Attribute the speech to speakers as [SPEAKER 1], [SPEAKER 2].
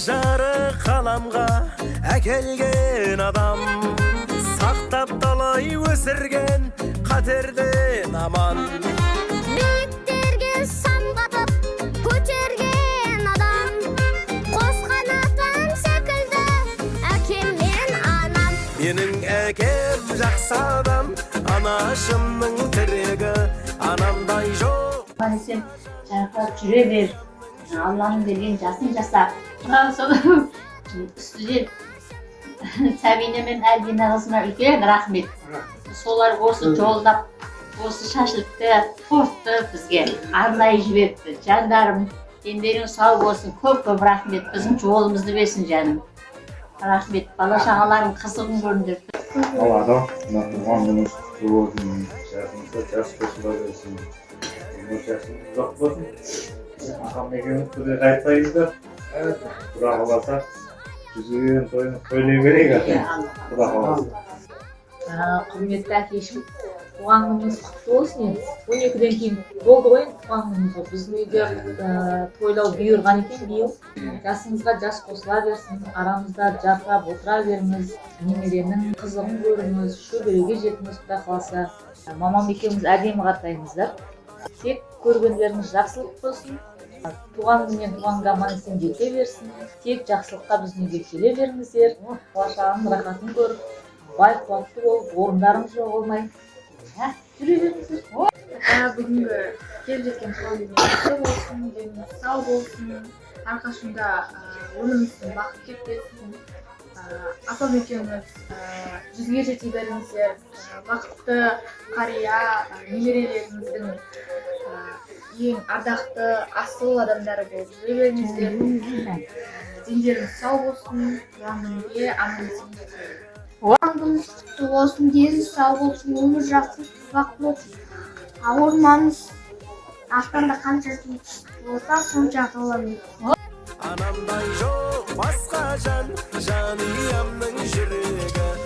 [SPEAKER 1] жарық қаламға әкелген адам, сақтап талай өсірген қатерден аман.
[SPEAKER 2] Биіктерге самғатып көтерген адам, қос қанатым секілді әкем мен анам.
[SPEAKER 1] Менің әкем жақсы адам, анашымның тірегі, анамдай жоқ.
[SPEAKER 3] Сен жарқырап жүре бер, Алланың берген жасын жаса. Соны студент Сәбина мен Әлбина қызыма үлкен рахмет. Солар осы жолдап, осы шашлыкты, тортты бізге арнайы жіберіпті. Жандарым, дендерің сау болсын, көп рахмет. Біздің жолымызды берсін жаным. Рахмет, бала шағаларым қызығын көріңдер.
[SPEAKER 4] Алладан туған күніңіз құтты болсын, жасыңызда жас қосыла берсін, жасыңыз ұзақ болсын. Ағам екеуміз бірге қайтпаймыздар. Құда қаласа жүздеген тойын тойлай берейік ата. Құда қаласа.
[SPEAKER 5] Құрметті әкешім, туған күніңіз құтты болсын. 12-ден кейін болды ғой туған күніңіз. Біздің үйде тойлау бұйырған екен биыл. Жасыңызға жас қосыла берсін, арамызда жарқырап отыра беріңіз, немеренің қызығын көріңіз, шөбереге жетіңіз құда қаласа. Мамам екеуміз әдемі қатаймыздар. Тек көргендеріңіз жақсылық болсын. Туған күннен туғанға аман-есен жете берсін. Тек жақсылыққа біздің үйге келе беріңіздер. Бала-шағаның рахатын көріп, бай қуатты болып, орындарыңыз жоғалмай. Жүре беріңіздер.
[SPEAKER 6] Бүгінгі келіп жеткен туған күніңіз құтты болсын, деніңіз сау болсын, әрқашанда өміріңіздің бақыт кетпесін. Апам екеуміз 100-ге жете беріңіздер. Бақытты қария, немерелеріңіздің ең ардақты, асыл адамдары болып жүре беріңіздер. Дендеріңіз сау болсын, туған күнге аман-есен жетіңіздер.
[SPEAKER 2] Туған күніңіз құтты болсын, деніңіз сау болсын, өмір жақсы бақ болсын. Ауырмаңыз, ақтанда қанша болса сонша қаламыз.
[SPEAKER 1] Анамдай жоқ басқа жан, жанұямның жүрегі.